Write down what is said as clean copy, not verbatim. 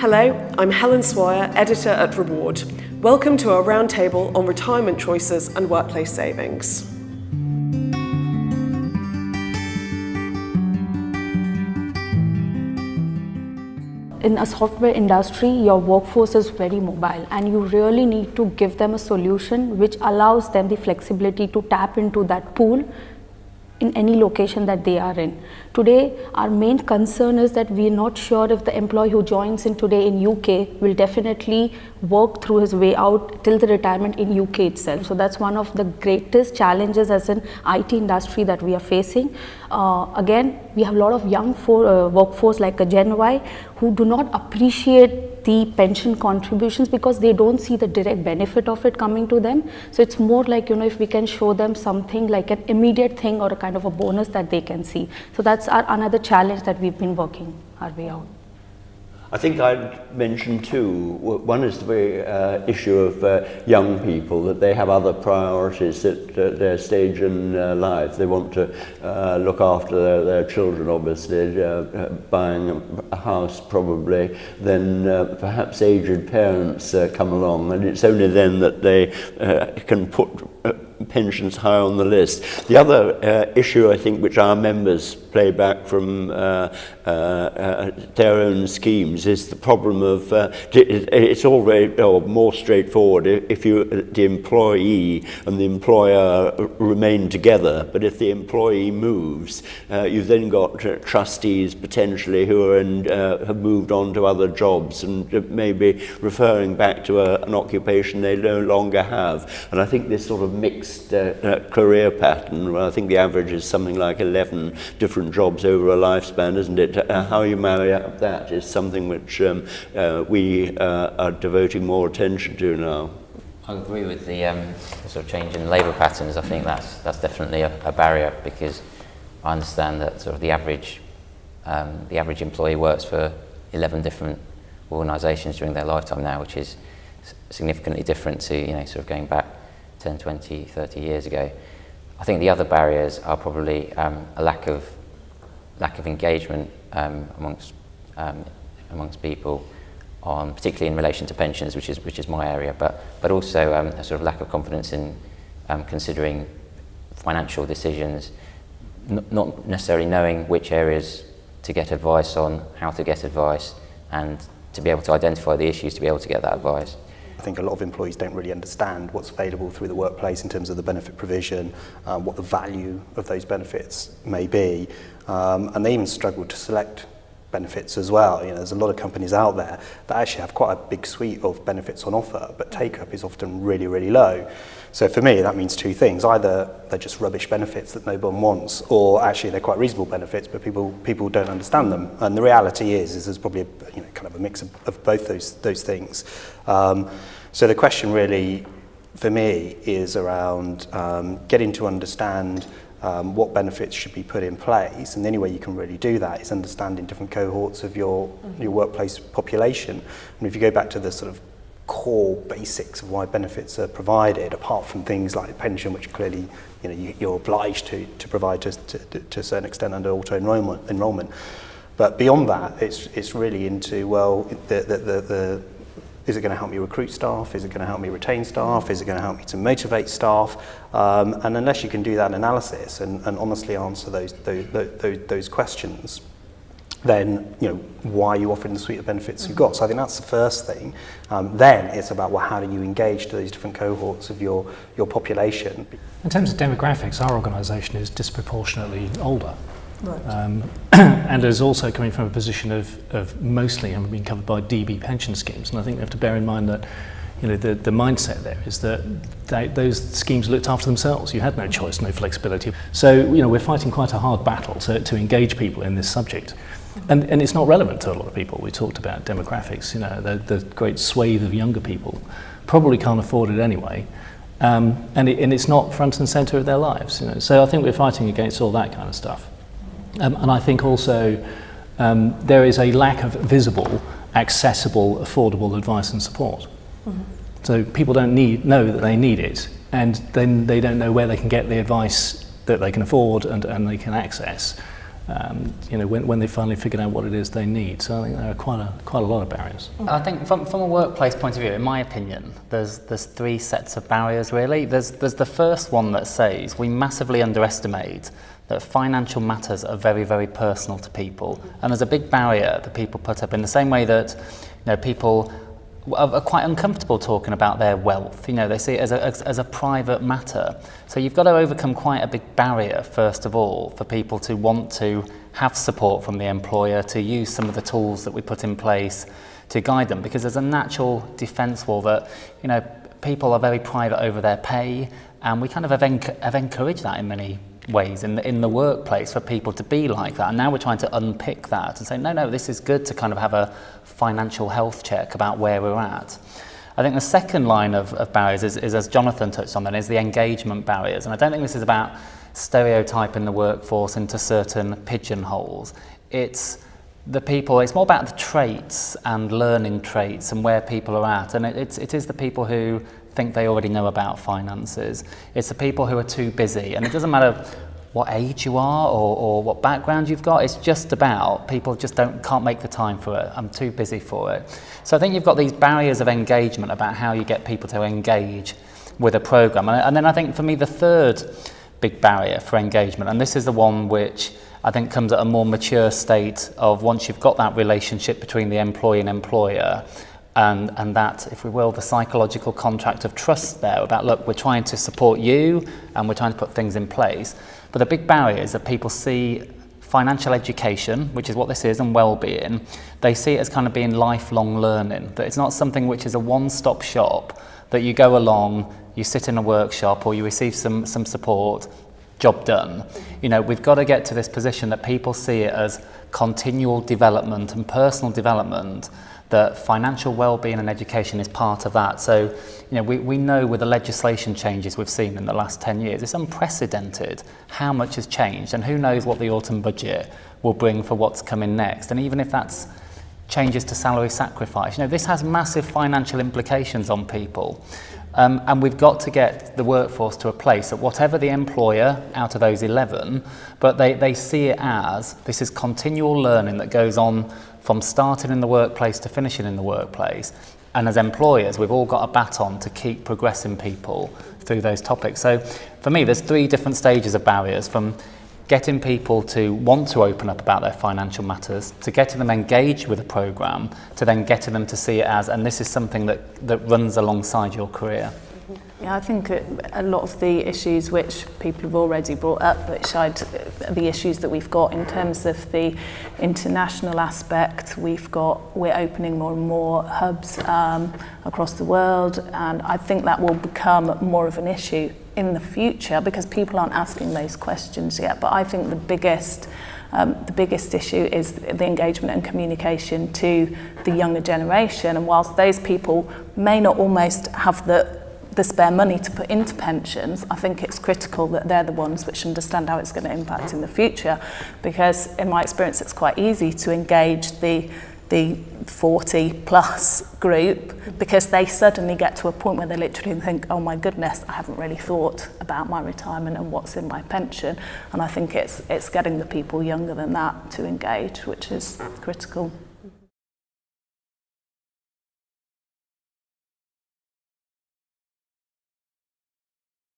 Hello, I'm Helen Swire, editor at Reward. Welcome to our roundtable on retirement choices and workplace savings. In a software industry, your workforce is very mobile and you really need to give them a solution which allows them the flexibility to tap into that pool in any location that they are in. Today, our main concern is that we are not sure if the employee who joins in today in UK will definitely work through his way out till the retirement in UK itself. So that's one of the greatest challenges as an IT industry that we are facing. Again, we have a lot of young workforce like a Gen Y who do not appreciate the pension contributions because they don't see the direct benefit of it coming to them. So it's more like, if we can show them something like an immediate thing or a kind of a bonus that they can see. So that's another challenge that we've been working our way out. I think I'd mention two. One is the issue of young people, that they have other priorities at their stage in life. They want to look after their children, obviously, buying a house probably, then perhaps aged parents come along, and it's only then that they can put pensions high on the list. The other issue, I think, which our members play back from their own schemes is the problem of, it's all very more straightforward if the employee and the employer remain together, but if the employee moves, you've then got trustees potentially who are have moved on to other jobs and maybe referring back to an occupation they no longer have. And I think this sort of mixed career pattern, well, I think the average is something like 11 different jobs over a lifespan, isn't it? How you marry up that is something which we are devoting more attention to now. I agree with the sort of change in labour patterns. I think that's definitely a barrier, because I understand that sort of the average employee works for 11 different organisations during their lifetime now, which is significantly different to sort of going back 10, 20, 30 years ago. I think the other barriers are probably a lack of engagement amongst people, particularly in relation to pensions, which is my area, but also a sort of lack of confidence in considering financial decisions, not necessarily knowing which areas to get advice on, how to get advice, and to be able to identify the issues to be able to get that advice. I think a lot of employees don't really understand what's available through the workplace in terms of the benefit provision, what the value of those benefits may be, and they even struggle to select benefits as well. There's a lot of companies out there that actually have quite a big suite of benefits on offer, but take-up is often really, really low. So for me, that means two things. Either they're just rubbish benefits that no one wants, or actually they're quite reasonable benefits, but people don't understand them. And the reality is there's probably kind of a mix of both those things. So the question really, for me, is around getting to understand what benefits should be put in place, and the only way you can really do that is understanding different cohorts of your workplace population. And if you go back to the sort of core basics of why benefits are provided, apart from things like pension, which clearly you're obliged to provide to a certain extent under auto enrolment, but beyond that, it's really into, well, is it going to help me recruit staff? Is it going to help me retain staff? Is it going to help me to motivate staff? And unless you can do that analysis and honestly answer those questions, then why are you offering the suite of benefits you've got? So I think that's the first thing. Then it's about, well, how do you engage to those different cohorts of your population? In terms of demographics, our organisation is disproportionately older. Right. And is also coming from a position of mostly having been covered by DB pension schemes. And I think we have to bear in mind that the mindset there is that those schemes looked after themselves. You had no choice, no flexibility. So we're fighting quite a hard battle to engage people in this subject. And it's not relevant to a lot of people. We talked about demographics, the great swathe of younger people probably can't afford it anyway. And it's not front and centre of their lives. So I think we're fighting against all that kind of stuff. And I think also there is a lack of visible, accessible, affordable advice and support. Mm-hmm. So people don't know that they need it, and then they don't know where they can get the advice that they can afford and they can access. when they finally figured out what it is they need. So I think there are quite a lot of barriers. I think from a workplace point of view, in my opinion, there's three sets of barriers really. There's the first one that says we massively underestimate that financial matters are very, very personal to people, and there's a big barrier that people put up in the same way that people are quite uncomfortable talking about their wealth. They see it as a private matter. So you've got to overcome quite a big barrier, first of all, for people to want to have support from the employer, to use some of the tools that we put in place to guide them, because there's a natural defence wall that, people are very private over their pay, and we kind of have encouraged that in many ways in the workplace for people to be like that. And now we're trying to unpick that and say, no, this is good to kind of have a financial health check about where we're at. I think the second line of barriers is, as Jonathan touched on, then, is the engagement barriers. And I don't think this is about stereotyping the workforce into certain pigeonholes. It's the people, it's more about the traits and learning traits and where people are at. And it is the people who think they already know about finances. It's the people who are too busy, and it doesn't matter what age you are or what background you've got. It's just about people just can't make the time for it. I'm too busy for it. So I think you've got these barriers of engagement about how you get people to engage with a program. And then I think for me the third big barrier for engagement, and this is the one which I think comes at a more mature state of once you've got that relationship between the employee and employer, and that, if we will, the psychological contract of trust there about, look, we're trying to support you and we're trying to put things in place. But the big barrier is that people see financial education, which is what this is, and well-being, they see it as kind of being lifelong learning, that it's not something which is a one-stop shop, that you go along, you sit in a workshop or you receive some support, job done. We've got to get to this position that people see it as continual development and personal development, that financial well-being and education is part of that. So, we know with the legislation changes we've seen in the last 10 years, it's unprecedented how much has changed, and who knows what the autumn budget will bring for what's coming next. And even if that's changes to salary sacrifice, this has massive financial implications on people. And we've got to get the workforce to a place that whatever the employer out of those 11, but they see it as this is continual learning that goes on from starting in the workplace to finishing in the workplace. And as employers, we've all got a baton to keep progressing people through those topics. So for me, there's three different stages of barriers, from getting people to want to open up about their financial matters, to getting them engaged with a programme, to then getting them to see it as, and this is something that runs alongside your career. Yeah, I think a lot of the issues which people have already brought up, which the issues that we've got in terms of the international aspect, we're opening more and more hubs across the world, and I think that will become more of an issue in the future because people aren't asking those questions yet. But I think the biggest issue is the engagement and communication to the younger generation. And whilst those people may not almost have the spare money to put into pensions, I think it's critical that they're the ones which understand how it's going to impact in the future, because in my experience it's quite easy to engage the 40 plus group because they suddenly get to a point where they literally think, oh my goodness, I haven't really thought about my retirement and what's in my pension. And I think it's getting the people younger than that to engage, which is critical.